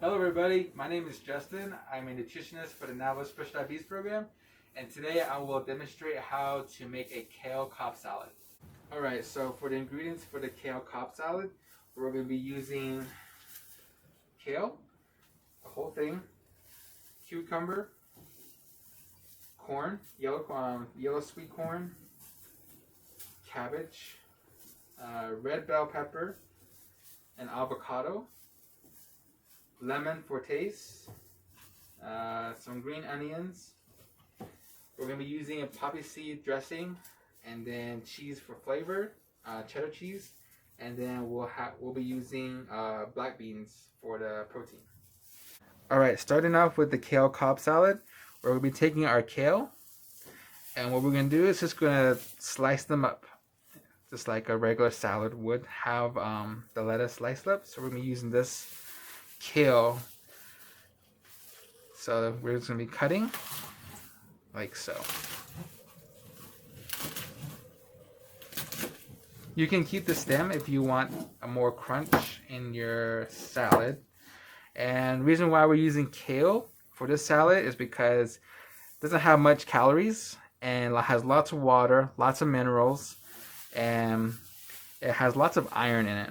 Hello everybody, my name is Justin. I'm a nutritionist for the Novel Special Diabetes program, and today I will demonstrate how to make a kale Cobb salad. Alright, so for the ingredients for the kale Cobb salad, we're going to be using kale, the whole thing, cucumber, corn, yellow sweet corn, cabbage, red bell pepper, and avocado, lemon for taste, some green onions. We're going to be using a poppy seed dressing, and then cheese for flavor, cheddar cheese, and then we'll be using black beans for the protein. Alright, starting off with the kale Cobb salad, we're going to be taking our kale, and what we're going to do is just going to slice them up, just like a regular salad would have the lettuce sliced up. So we're going to be using this kale. So we're just going to be cutting like so. You can keep the stem if you want a more crunch in your salad. And the reason why we're using kale for this salad is because it doesn't have much calories and it has lots of water, lots of minerals, and it has lots of iron in it.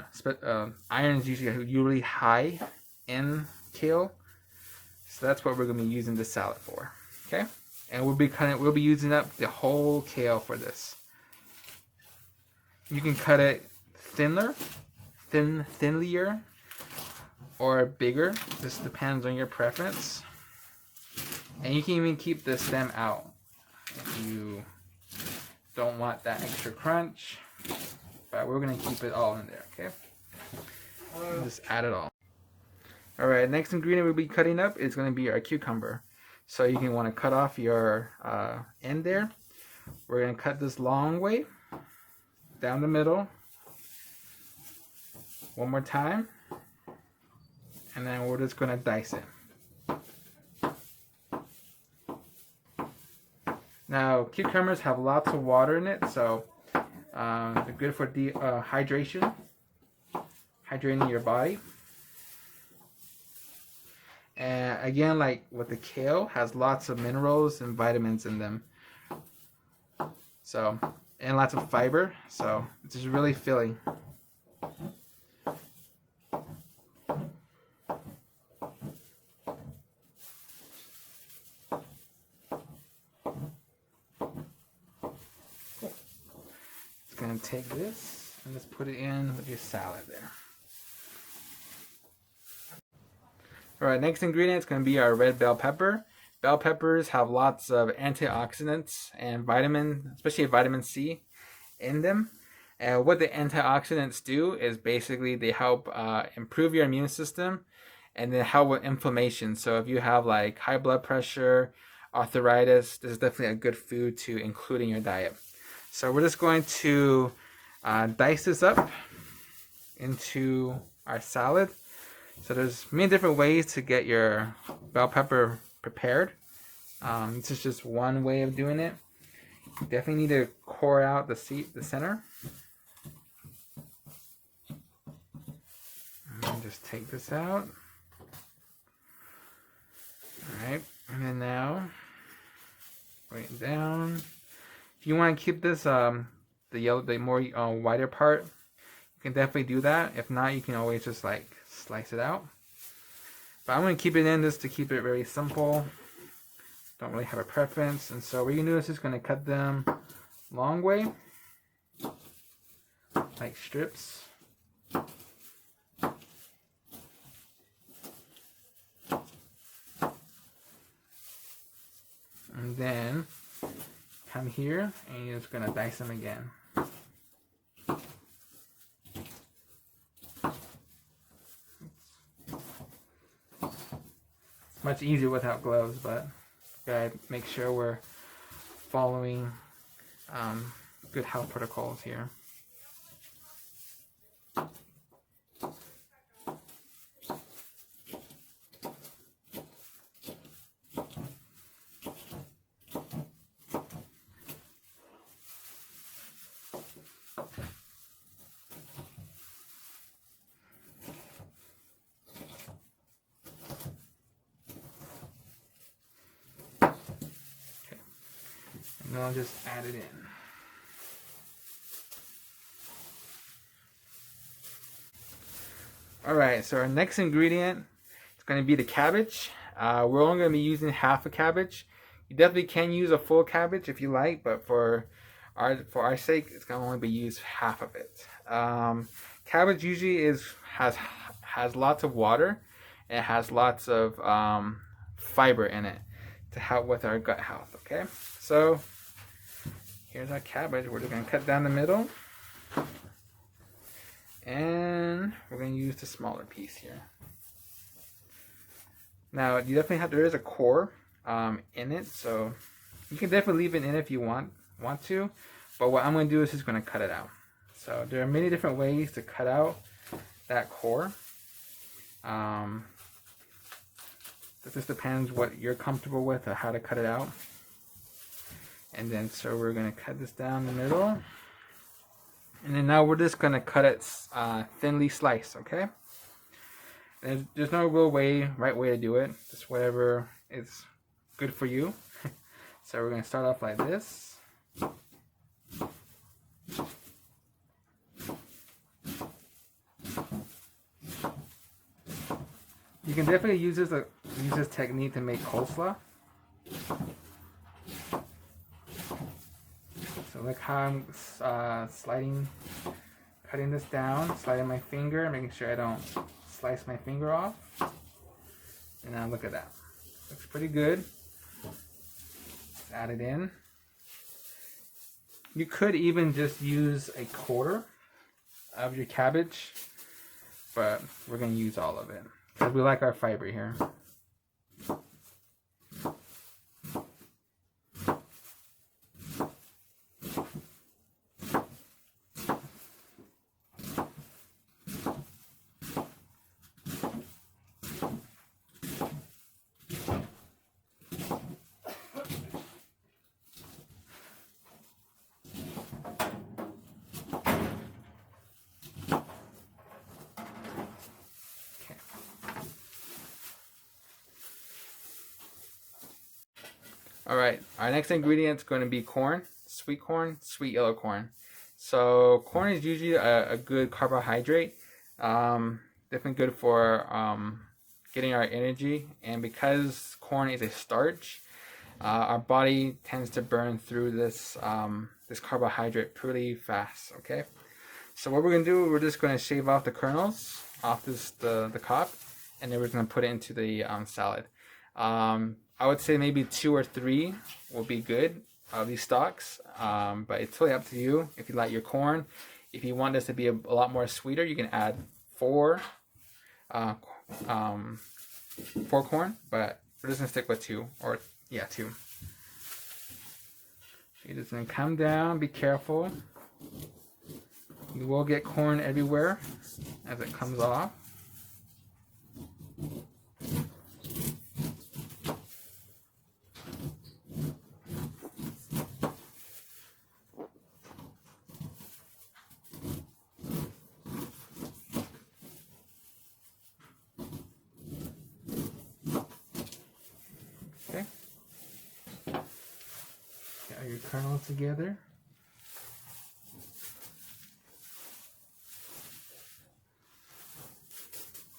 Iron is usually high in kale, so that's what we're going to be using this salad for. Okay, and we'll be using up the whole kale for this. You can cut it thinner, or bigger. This depends on your preference. And you can even keep the stem out if you don't want that extra crunch. But we're gonna keep it all in there, okay? Just add it all. Alright, next ingredient we'll be cutting up is gonna be our cucumber. So you can want to cut off your end there. We're gonna cut this long way down the middle. One more time. And then we're just gonna dice it. Now, cucumbers have lots of water in it, so they're good for hydration, hydrating your body. And again, like with the kale, has lots of minerals and vitamins in them. So, and lots of fiber, so it's just really filling. Gonna take this and just put it in with your salad there. Alright, next ingredient is going to be our red bell pepper. Bell peppers have lots of antioxidants and especially vitamin C in them. And what the antioxidants do is basically they help improve your immune system and they help with inflammation. So if you have like high blood pressure, arthritis, this is definitely a good food to include in your diet. So we're just going to dice this up into our salad. So there's many different ways to get your bell pepper prepared. This is just one way of doing it. You definitely need to core out the center. And just take this out. Alright, and then now bring it down. If you want to keep this the more wider part, you can definitely do that. If not, you can always just like slice it out. But I'm going to keep it in just to keep it very simple. Don't really have a preference, and so what you can do is just going to cut them long way, like strips. And then come here and you're just gonna dice them again. It's much easier without gloves, but gotta make sure we're following good health protocols here. then I'll just add it in. Alright, so our next ingredient is going to be the cabbage. We're only going to be using half a cabbage. You definitely can use a full cabbage if you like, but for our sake, it's going to only be used half of it. Cabbage usually has lots of water, and it has lots of fiber in it to help with our gut health. Okay, so here's our cabbage. We're just going to cut down the middle. And we're going to use the smaller piece here. Now, you definitely there is a core in it, so you can definitely leave it in if you want to. But what I'm going to do is just going to cut it out. So there are many different ways to cut out that core. This just depends what you're comfortable with or how to cut it out. And then, so we're going to cut this down the middle. And then now we're just going to cut it thinly sliced, okay? There's no real right way to do it. Just whatever is good for you. So we're going to start off like this. You can definitely use this technique to make coleslaw. So look how I'm cutting this down, sliding my finger, making sure I don't slice my finger off. And now look at that. Looks pretty good. Let's add it in. You could even just use a quarter of your cabbage, but we're going to use all of it because we like our fiber here. Alright, our next ingredient is going to be corn, sweet yellow corn. So corn is usually a good carbohydrate, definitely good for getting our energy, and because corn is a starch, our body tends to burn through this carbohydrate pretty fast, okay? So what we're going to do, we're just going to shave off the kernels off the cob, and then we're going to put it into the salad. I would say maybe 2 or 3 will be good of these stalks, but it's totally up to you if you like your corn. If you want this to be a lot more sweeter, you can add 4 corn, but we're just gonna stick with 2, or yeah, 2. You're just gonna come down, be careful. You will get corn everywhere as it comes off. Okay. Got your kernels together.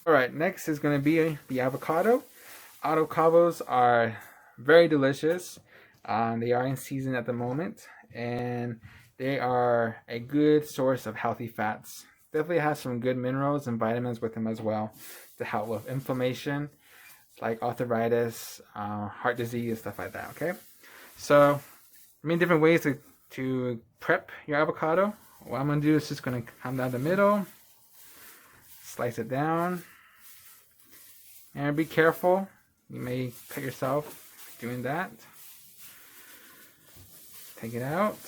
Alright, next is going to be the avocado. Avocados are very delicious. They are in season at the moment, and they are a good source of healthy fats. Definitely has some good minerals and vitamins with them as well to help with inflammation, like arthritis, heart disease, stuff like that, okay? So, many different ways to prep your avocado. What I'm going to do is just going to come down the middle, slice it down, and be careful. You may cut yourself doing that. Take it out,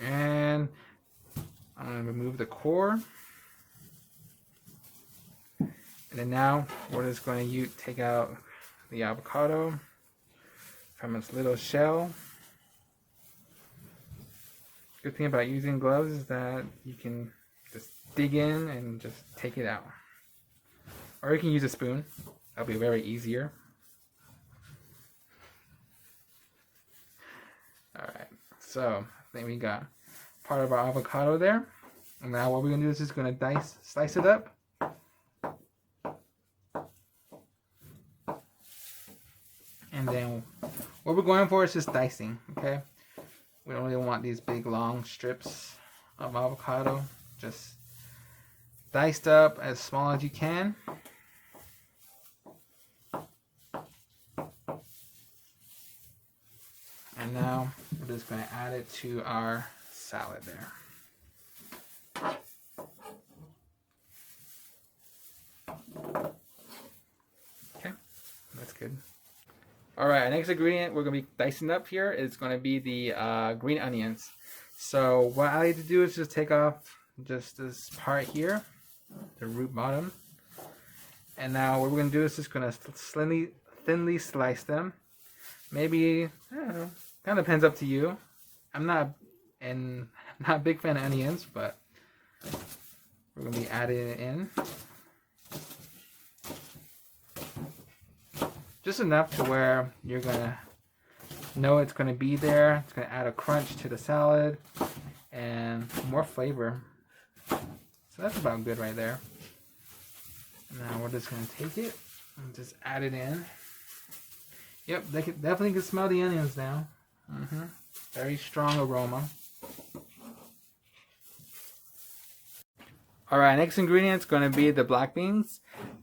and I'm going to remove the core. And then now we're just going to take out the avocado from its little shell. Good thing about using gloves is that you can just dig in and just take it out. Or you can use a spoon. That'll be very easier. Alright, So I think we got part of our avocado there. And now what we're gonna do is just gonna slice it up. And then what we're going for is just dicing, okay? We don't really want these big long strips of avocado. Just diced up as small as you can. And now we're just going to add it to our salad there. Okay, that's good. All right, our next ingredient we're going to be dicing up here is going to be the green onions. So what I like to do is just take off just this part here, the root bottom. And now what we're going to do is just going to thinly slice them. Maybe, I don't know, kind of depends up to you. I'm not a big fan of onions, but we're going to be adding it in. Just enough to where you're going to know it's going to be there. It's going to add a crunch to the salad and more flavor. So that's about good right there. Now we're just going to take it and just add it in. Yep, they definitely can smell the onions now. Very strong aroma. Alright, next ingredient is going to be the black beans.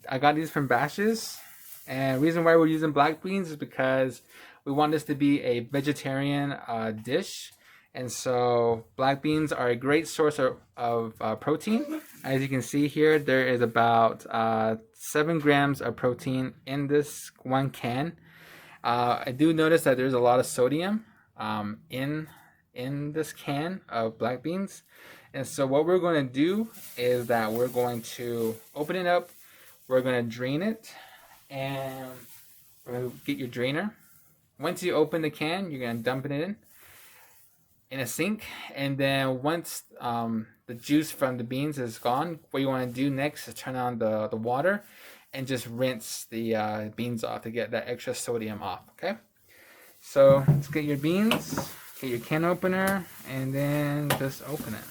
I got these from Bashes. And the reason why we're using black beans is because we want this to be a vegetarian dish. And so black beans are a great source of protein. As you can see here, there is about 7 grams of protein in this one can. I do notice that there's a lot of sodium in this can of black beans. And so what we're going to do is that we're going to open it up. We're going to drain it. And we're going to get your drainer. Once you open the can, you're going to dump it in a sink. And then once the juice from the beans is gone, what you want to do next is turn on the water and just rinse the beans off to get that extra sodium off, okay? So let's get your beans, get your can opener, and then just open it.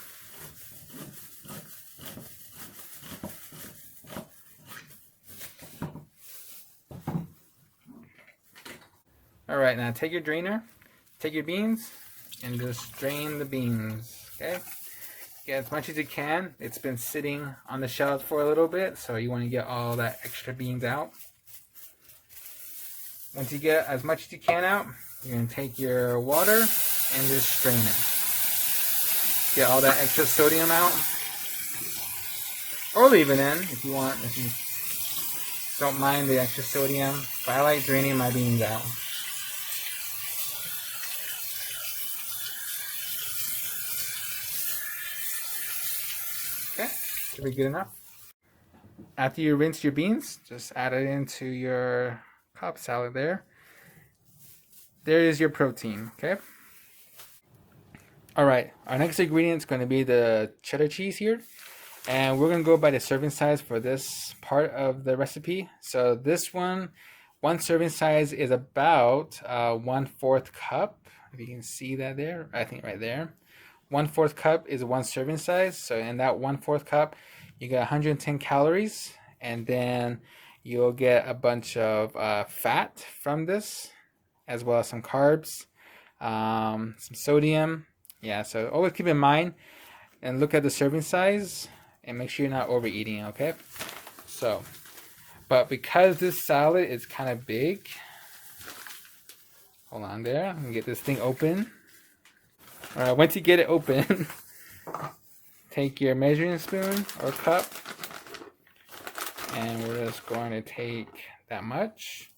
Alright, now take your drainer, take your beans, and just drain the beans, okay? Get as much as you can. It's been sitting on the shelves for a little bit, so you want to get all that extra beans out. Once you get as much as you can out, you're going to take your water and just strain it. Get all that extra sodium out. Or leave it in if you want, if you don't mind the extra sodium. But I like draining my beans out. Okay, should be good enough. After you rinse your beans, just add it into your Cobb salad there. There is your protein, okay? Alright, our next ingredient is going to be the cheddar cheese here. And we're going to go by the serving size for this part of the recipe. So this one serving size is about 1/4 cup. If you can see that there, I think right there. 1/4 cup is 1 serving size. So in that 1/4 cup, you get 110 calories. And then you'll get a bunch of fat from this, as well as some carbs, some sodium. Yeah, so always keep in mind and look at the serving size and make sure you're not overeating, okay? So, but because this salad is kind of big, hold on there, I'm gonna get this thing open. All right, once you get it open, take your measuring spoon or cup, and we're just going to take that much.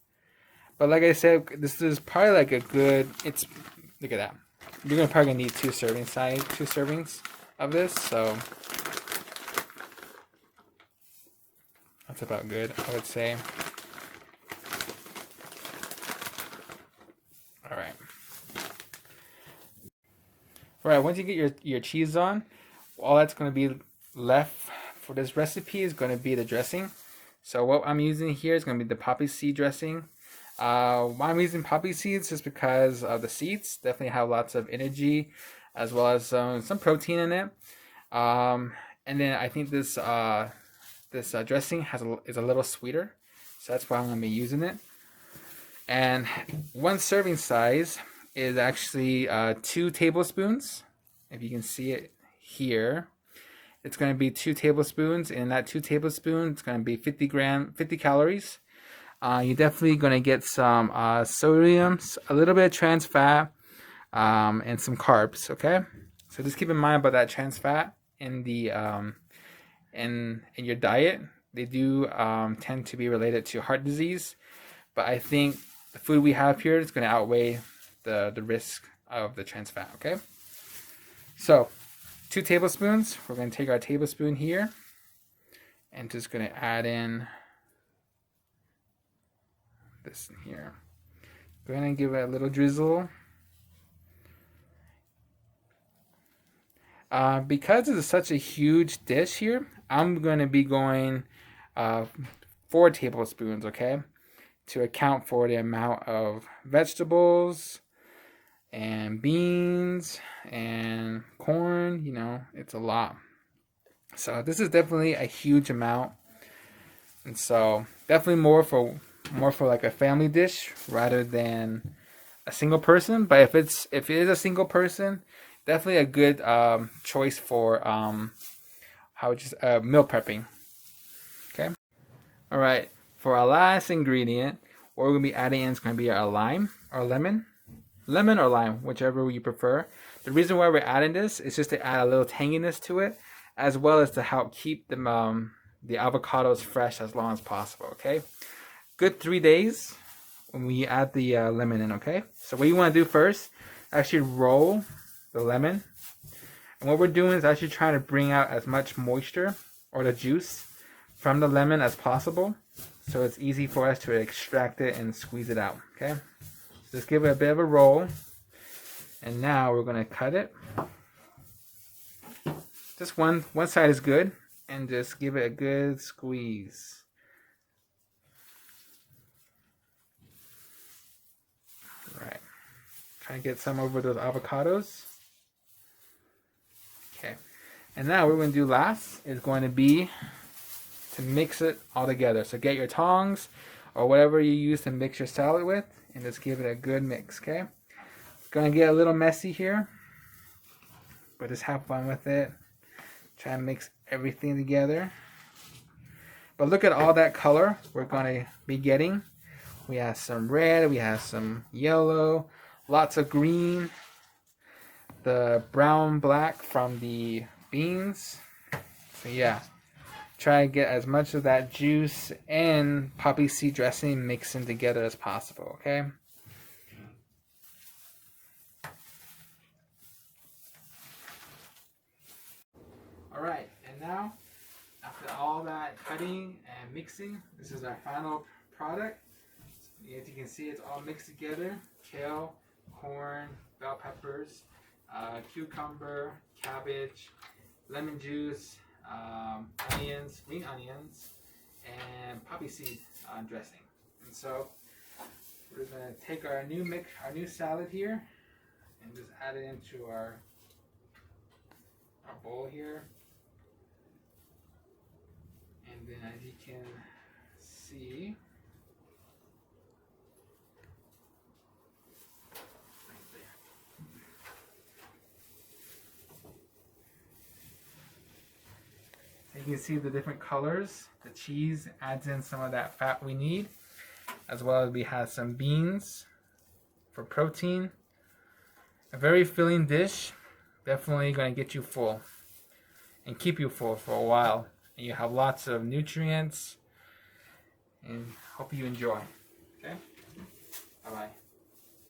But like I said, this is probably like a good, look at that. You're probably gonna need 2 servings of this, so that's about good, I would say. Alright. Alright, once you get your cheese on, all that's gonna be left for this recipe is gonna be the dressing. So what I'm using here is gonna be the poppy seed dressing. Why I'm using poppy seeds is because of the seeds. Definitely have lots of energy, as well as some protein in it. And then I think this dressing is a little sweeter, so that's why I'm gonna be using it. And one serving size is actually 2 tablespoons. If you can see it here, it's going to be 2 tablespoons, and that 2 tablespoons is going to be 50 calories. You're definitely going to get some sodium, a little bit of trans fat, and some carbs. Okay, so just keep in mind about that trans fat in the in your diet. They do tend to be related to heart disease, but I think the food we have here is going to outweigh the risk of the trans fat. Okay, so 2 tablespoons. We're going to take our tablespoon here and just going to add in this in here. Go ahead and give it a little drizzle. Because it's such a huge dish here, I'm going to be going 4 tablespoons, okay, to account for the amount of vegetables and beans and corn. You know, it's a lot. So this is definitely a huge amount, and so definitely more for like a family dish rather than a single person. But if it is a single person, definitely a good choice for meal prepping. Okay. All right. For our last ingredient, what we're gonna be adding in is gonna be our lime or lemon or lime, whichever you prefer. The reason why we're adding this is just to add a little tanginess to it, as well as to help keep the avocados fresh as long as possible. Okay. Good 3 days when we add the lemon in. Okay. So what you want to do first, actually roll the lemon, and what we're doing is actually trying to bring out as much moisture or the juice from the lemon as possible, so it's easy for us to extract it and squeeze it out. Okay, just give it a bit of a roll, and now we're going to cut it. Just one side is good, and just give it a good squeeze. All right, try and get some over those avocados. Okay, and now what we're going to do last is going to be to mix it all together. So get your tongs or whatever you use to mix your salad with, and just give it a good mix. Okay, it's going to get a little messy here, but just have fun with it. Try and mix everything together. But look at all that color we're going to be getting. We have some red, we have some yellow, lots of green, the brown black from the beans. So yeah, try to get as much of that juice and poppy seed dressing mixing together as possible. Okay, all right, and now after all that cutting and mixing, this is our final product. As you can see, it's all mixed together: kale, corn, bell peppers, cucumber, cabbage, lemon juice, onions, green onions, and poppy seed dressing. And so we're gonna take our new salad here, and just add it into our bowl here. And then, as you can see, you can see the different colors. The cheese adds in some of that fat we need, as well as we have some beans for protein. A very filling dish, definitely going to get you full and keep you full for a while. And you have lots of nutrients, and hope you enjoy. Okay, bye bye.